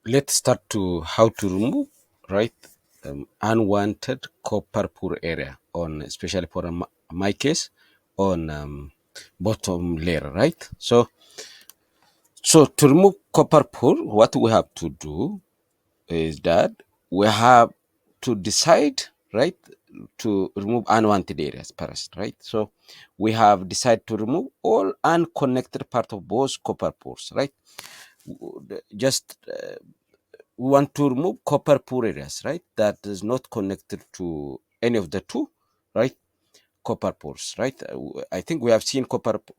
let's start to how to remove, right, unwanted copper poor area on, especially for my case, on bottom layer, right? So to remove copper poor, what we have to do is that we have to decide, right, to remove unwanted areas first, right? So we have decided to remove all unconnected part of both copper pores, right? Just we want to remove copper poor areas, right? That is not connected to any of the two, right? Copper pores, right? I think we have seen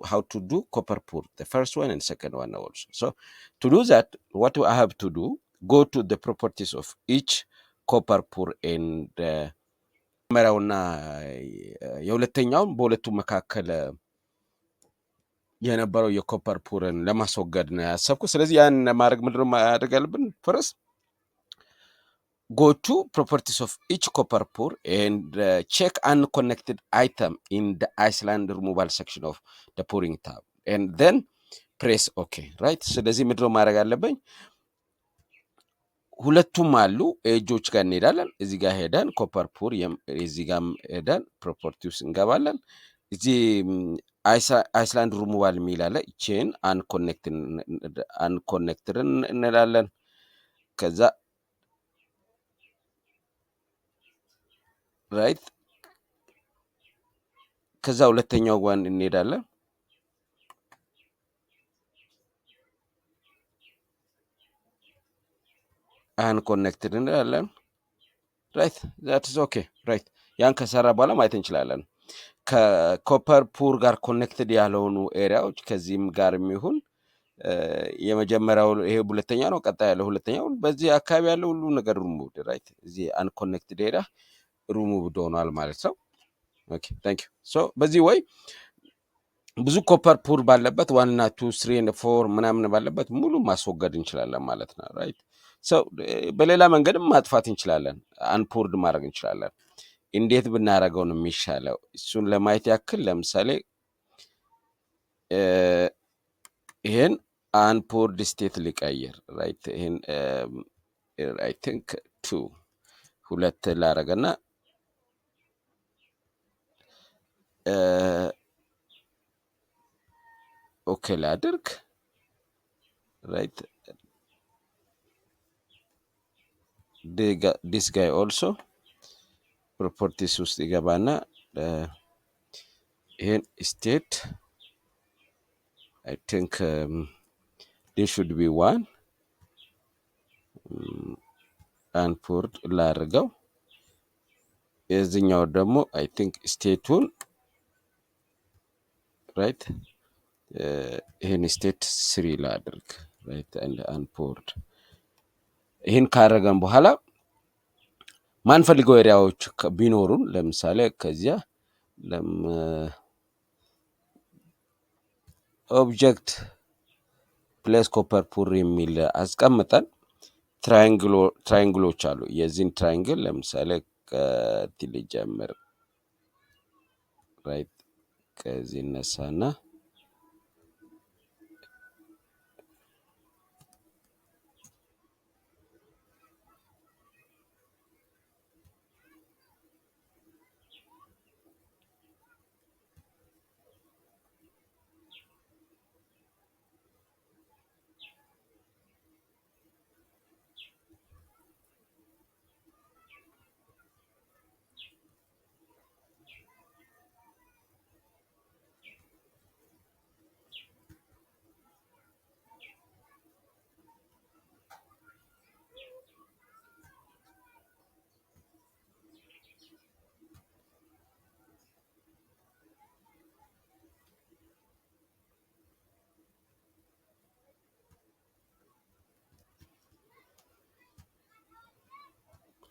how to do copper pore, the first one and second one also. So to do that, what I have to do, go to the properties of each copper pore and መጀመሪያውና የሁለተኛውን በሁለቱ መካከል የነበረው የኮፐር ፑርን ለማስወገድ ነው ያሰብኩት። ስለዚህ ያን ማድረግ ምንድነው ማድረግ ያለብን? ፈረስ go to properties of each copper pore and check unconnected item in the Iceland removal section of the pouring tab and then press OK, right? ስለዚህ ምንድነው ማድረግ ያለብኝ? ሁለቱም አሉ ኤጆች ጋር እንሄዳለን። እዚህ ጋር ሄደን ኮፐር ፑር እዚህ ጋር ሄደን ፕሮፐርቲውስ እንገባለን። እዚህ አይስላንድ ሪሙቫል የሚል አለ። ይችን አንኮኔክትድ እንላለን። ከዛ ራይት ከዛ ሁለተኛው ጋር እንሄዳለን። አንኮኔክትድ እንላለን። ራይት ዛት ኢዝ ኦኬ። ራይት ያን ከሰራ በኋላ ማየት እንችላለን። ከኮፐር ፑር ጋር ኮኔክትድ ያልሆኑ ኤሪያዎች ከዚህም ጋር የሚሆን የመጀመሪያው ይሄ ሁለተኛ ነው። ቀጣይ ያለው ሁለተኛው በዚህ አካባቢ ያለው ሁሉ ነገር ሪሙቭድ፣ ራይት? እዚህ አንኮኔክትድ ኤሪያ ሪሙቭድ ሆኗል ማለት ነው። ኦኬ ታንክ ዩ። ሶ በዚህ ወይ ብዙ ኮፐር ፑር ባለበት 1 እና 2 3 እና 4 ምናምን ባለበት ሙሉ ማስወገድ እንችላለን ማለት ነው። ራይት ሶ በሌላ መንገድም ማጥፋት እንችላለን፣ አንፑርድ ማድረግ እንችላለን። እንዴት ብናደርገው ነው የሚሻለው? እሱን ለማየት ያክል ለምሳሌ ይሄን አንፑርድ ስቴት ሊቀይር፣ ራይት? ይሄን አይ ቲንክ 2 ላረገና ኦኬ ላድርግ፣ ራይት? ዲስ ጋይ ኦልሶ ፕሮፐርቲስ ውስጥ ይገባና ይሄን ስቴት አይ ቲንክ ዴር ሹድ ቢ 1 አንፑርድ ላድርገው። የዚህኛው ደግሞ አይ ቲንክ ስቴቱን ራይት ይሄን ስቴት 3 ላድርግ፣ ራይት? አንድ አንፑርድ ይህን ካደረገን በኋላ ማንፈልገው ኤሪያዎች ቢኖሩን ለምሳሌ ከዚያ ኦብጀክት ፕሌስ ኮፐር ፑር የሚል አስቀምጠን ትራይንግሎች አሉ። የዚህን ትራይንግል ለምሳሌ ከቲል ጀምር፣ ራይት? ከዚህ እነሳና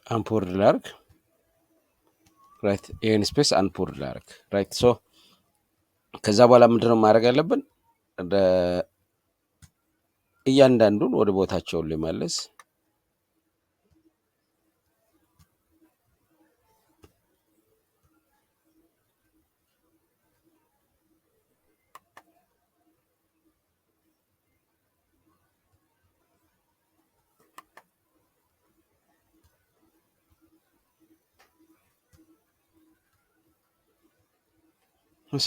አንፑርድ ላርግ፣ ራይት? ይሄን ስፔስ አንፑርድ ላርግ፣ ራይት? ሶ ከዛ በኋላ ምንድነው ማድረግ ያለብን? እያንዳንዱን ወደ ቦታቸውን ሊመልስ እሺ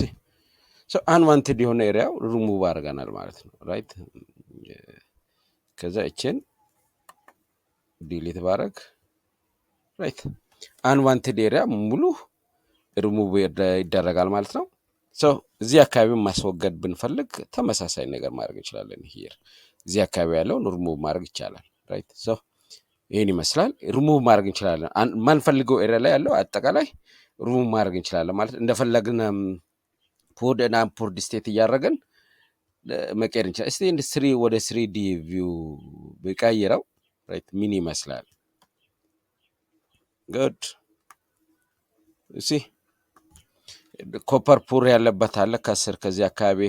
ሶ አንዋንትድ የሆነ ኤሪያው ሪሙቭ አድርገናል ማለት ነው ራይት። ከዛ እችን ዲሊት ባረግ ራይት አንዋንትድ ኤሪያ ሙሉ ሪሙቭ ይደረጋል ማለት ነው። ሶ እዚህ አካባቢ ማስወገድ ብንፈልግ ተመሳሳይ ነገር ማድረግ እንችላለን። ሂር እዚህ አካባቢ ያለውን ሪሙቭ ማድረግ ይቻላል ራይት። ሶ ይህን ይመስላል። ሪሙቭ ማድረግ እንችላለን። ማንፈልገው ኤሪያ ላይ ያለው አጠቃላይ ሪሙቭ ማድረግ እንችላለን ማለት እንደፈለግን ፑድ እና ፑርድ ስቴት እያደረግን መቀየር እንችላለን። እስቲ ኢንዱስትሪ ወደ 3D ቪው ብቀይረው ራይት ምን ይመስላል? ጉድ እሺ ኮፐር ፑር ያለበት አለ ከስር ከዚህ አካባቢ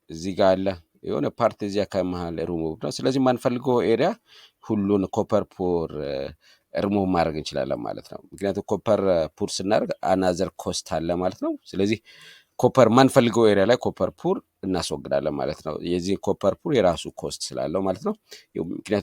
እዚህ ጋር አለ የሆነ ፓርት እዚህ አካባቢ መሀል ሪሙቭ ነው። ስለዚህ ማንፈልገው ኤሪያ ሁሉን ኮፐር ፑር ሪሙቭ ማድረግ እንችላለን ማለት ነው። ምክንያቱም ኮፐር ፑር ስናደርግ አናዘር ኮስት አለ ማለት ነው። ስለዚህ ኮፐር ማንፈልገው ኤሪያ ላይ ኮፐር ፑር እናስወግዳለን ማለት ነው። የዚህ ኮፐር ፑር የራሱ ኮስት ስላለው ማለት ነው። ምክንያቱም